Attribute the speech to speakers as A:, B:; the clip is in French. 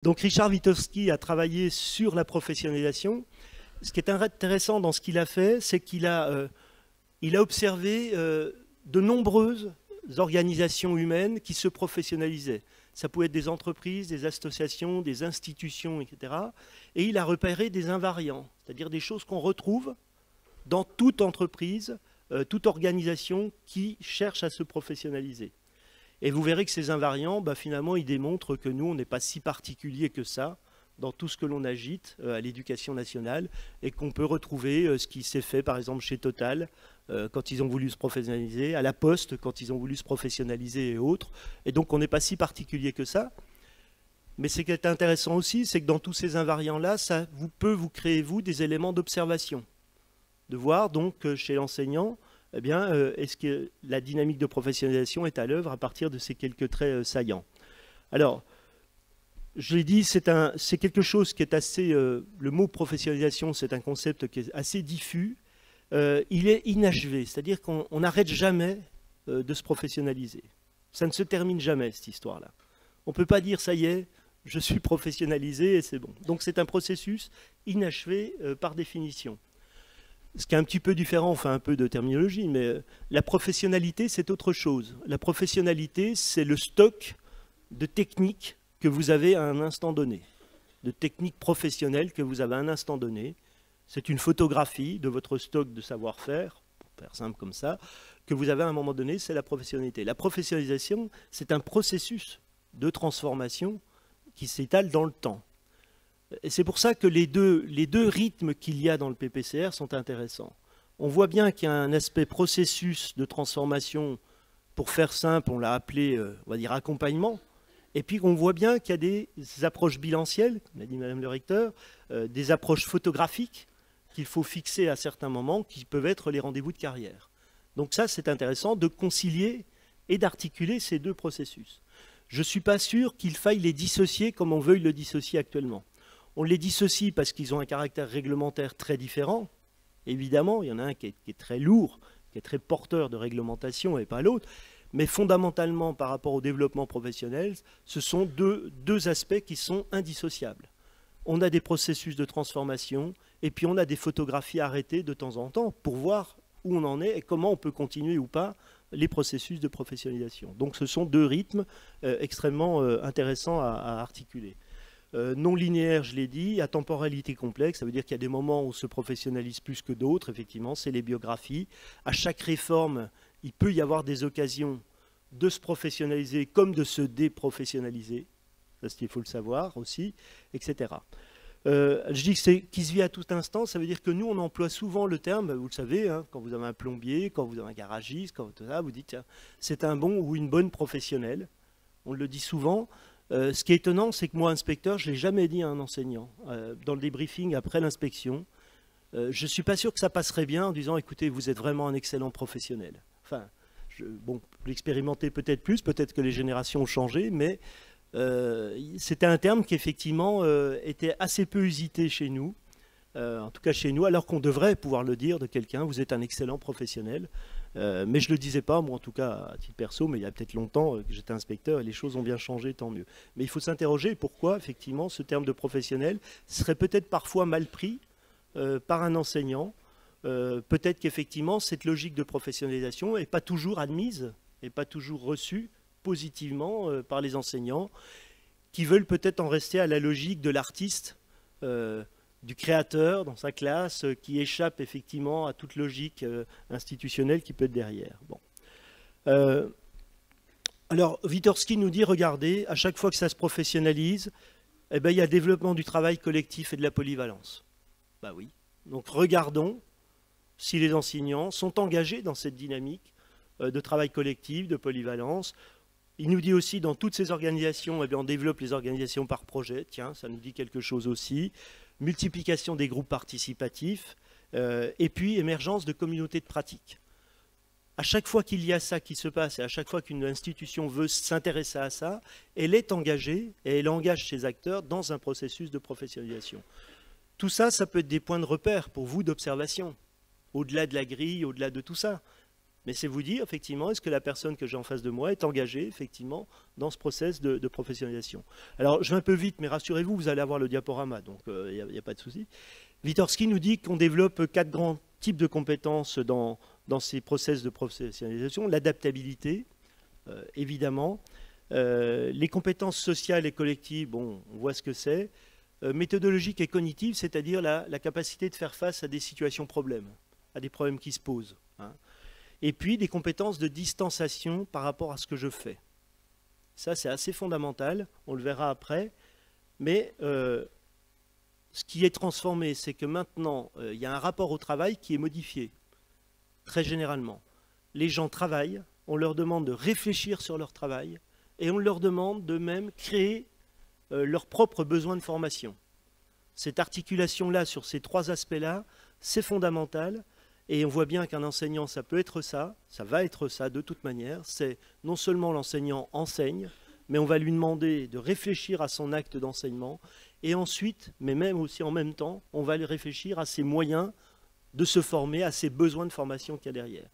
A: Donc Richard Witkowski a travaillé sur la professionnalisation. Ce qui est intéressant dans ce qu'il a fait, c'est qu'il a observé de nombreuses organisations humaines qui se professionnalisaient. Ça pouvait être des entreprises, des associations, des institutions, etc. Et il a repéré des invariants, c'est-à-dire des choses qu'on retrouve dans toute entreprise, toute organisation qui cherche à se professionnaliser. Et vous verrez que ces invariants, finalement, ils démontrent que nous, on n'est pas si particulier que ça dans tout ce que l'on agite à l'éducation nationale et qu'on peut retrouver ce qui s'est fait, par exemple, chez Total, quand ils ont voulu se professionnaliser, à la Poste, quand ils ont voulu se professionnaliser et autres. Et donc, on n'est pas si particulier que ça. Mais ce qui est intéressant aussi, c'est que dans tous ces invariants-là, ça peut vous créer, vous, des éléments d'observation. De voir, donc, chez l'enseignant, eh bien, est-ce que la dynamique de professionnalisation est à l'œuvre à partir de ces quelques traits saillants. Alors, je l'ai dit, c'est quelque chose qui est assez... le mot professionnalisation, c'est un concept qui est assez diffus. Il est inachevé, c'est-à-dire qu'on n'arrête jamais de se professionnaliser. Ça ne se termine jamais, cette histoire-là. On ne peut pas dire, ça y est, je suis professionnalisé et c'est bon. Donc c'est un processus inachevé par définition. Ce qui est un petit peu différent, enfin un peu de terminologie, mais la professionnalité, c'est autre chose. La professionnalité, c'est le stock de techniques que vous avez à un instant donné, de techniques professionnelles que vous avez à un instant donné. C'est une photographie de votre stock de savoir-faire, pour faire simple comme ça, que vous avez à un moment donné, c'est la professionnalité. La professionnalisation, c'est un processus de transformation qui s'étale dans le temps. Et c'est pour ça que les deux rythmes qu'il y a dans le PPCR sont intéressants. On voit bien qu'il y a un aspect processus de transformation, pour faire simple, on l'a appelé, on va dire, accompagnement. Et puis on voit bien qu'il y a des approches bilancielles, comme l'a dit Madame le recteur, des approches photographiques qu'il faut fixer à certains moments, qui peuvent être les rendez-vous de carrière. Donc ça, c'est intéressant de concilier et d'articuler ces deux processus. Je ne suis pas sûr qu'il faille les dissocier comme on veuille le dissocier actuellement. On les dissocie parce qu'ils ont un caractère réglementaire très différent. Évidemment, il y en a un qui est très lourd, qui est très porteur de réglementation et pas l'autre. Mais fondamentalement, par rapport au développement professionnel, ce sont deux aspects qui sont indissociables. On a des processus de transformation et puis on a des photographies arrêtées de temps en temps pour voir où on en est et comment on peut continuer ou pas les processus de professionnalisation. Donc ce sont deux rythmes extrêmement intéressants à articuler. Non linéaire, je l'ai dit, à temporalité complexe, ça veut dire qu'il y a des moments où on se professionnalise plus que d'autres, effectivement, c'est les biographies. À chaque réforme, il peut y avoir des occasions de se professionnaliser comme de se déprofessionnaliser, ça il faut le savoir aussi, etc. Je dis que c'est qui se vit à tout instant, ça veut dire que nous on emploie souvent le terme, vous le savez, hein, quand vous avez un plombier, quand vous avez un garagiste, quand tout ça, vous dites tiens, c'est un bon ou une bonne professionnelle, on le dit souvent. Ce qui est étonnant, c'est que moi, inspecteur, je ne l'ai jamais dit à un enseignant. Dans le débriefing après l'inspection, je ne suis pas sûr que ça passerait bien en disant, écoutez, vous êtes vraiment un excellent professionnel. Enfin, bon, l'expérimenter peut-être plus, peut-être que les générations ont changé, mais c'était un terme qui, effectivement, était assez peu usité chez nous, en tout cas chez nous, alors qu'on devrait pouvoir le dire de quelqu'un, vous êtes un excellent professionnel. Mais je ne le disais pas, moi en tout cas à titre perso, mais il y a peut-être longtemps que j'étais inspecteur et les choses ont bien changé, tant mieux. Mais il faut s'interroger pourquoi effectivement ce terme de professionnel serait peut-être parfois mal pris par un enseignant. Peut-être qu'effectivement cette logique de professionnalisation n'est pas toujours admise, n'est pas toujours reçue positivement par les enseignants qui veulent peut-être en rester à la logique de l'artiste, du créateur dans sa classe qui échappe effectivement à toute logique institutionnelle qui peut être derrière. Bon. Alors, Witkowski nous dit, regardez, à chaque fois que ça se professionnalise, eh ben, il y a développement du travail collectif et de la polyvalence. Ben oui. Donc regardons si les enseignants sont engagés dans cette dynamique de travail collectif, de polyvalence. Il nous dit aussi, dans toutes ces organisations, eh bien, on développe les organisations par projet. Tiens, ça nous dit quelque chose aussi. Multiplication des groupes participatifs, et puis émergence de communautés de pratique. À chaque fois qu'il y a ça qui se passe, et à chaque fois qu'une institution veut s'intéresser à ça, elle est engagée, et elle engage ses acteurs dans un processus de professionnalisation. Tout ça, ça peut être des points de repère pour vous d'observation, au-delà de la grille, au-delà de tout ça. Mais c'est vous dire, effectivement, est-ce que la personne que j'ai en face de moi est engagée, effectivement, dans ce process de professionnalisation. Alors, je vais un peu vite, mais rassurez-vous, vous allez avoir le diaporama, donc il n'y a pas de souci. Vygotsky nous dit qu'on développe 4 grands types de compétences dans ces process de professionnalisation. L'adaptabilité, évidemment. Les compétences sociales et collectives, bon, on voit ce que c'est. Méthodologique et cognitive, c'est-à-dire la capacité de faire face à des situations problèmes, à des problèmes qui se posent. Hein. Et puis des compétences de distanciation par rapport à ce que je fais. Ça, c'est assez fondamental, on le verra après. Mais ce qui est transformé, c'est que maintenant, il y a un rapport au travail qui est modifié, très généralement. Les gens travaillent, on leur demande de réfléchir sur leur travail, et on leur demande de même créer leurs propres besoins de formation. Cette articulation-là, sur ces 3 aspects-là, c'est fondamental. Et on voit bien qu'un enseignant, ça peut être ça va être ça de toute manière. C'est non seulement l'enseignant enseigne, mais on va lui demander de réfléchir à son acte d'enseignement. Et ensuite, mais même aussi en même temps, on va lui réfléchir à ses moyens de se former, à ses besoins de formation qu'il y a derrière.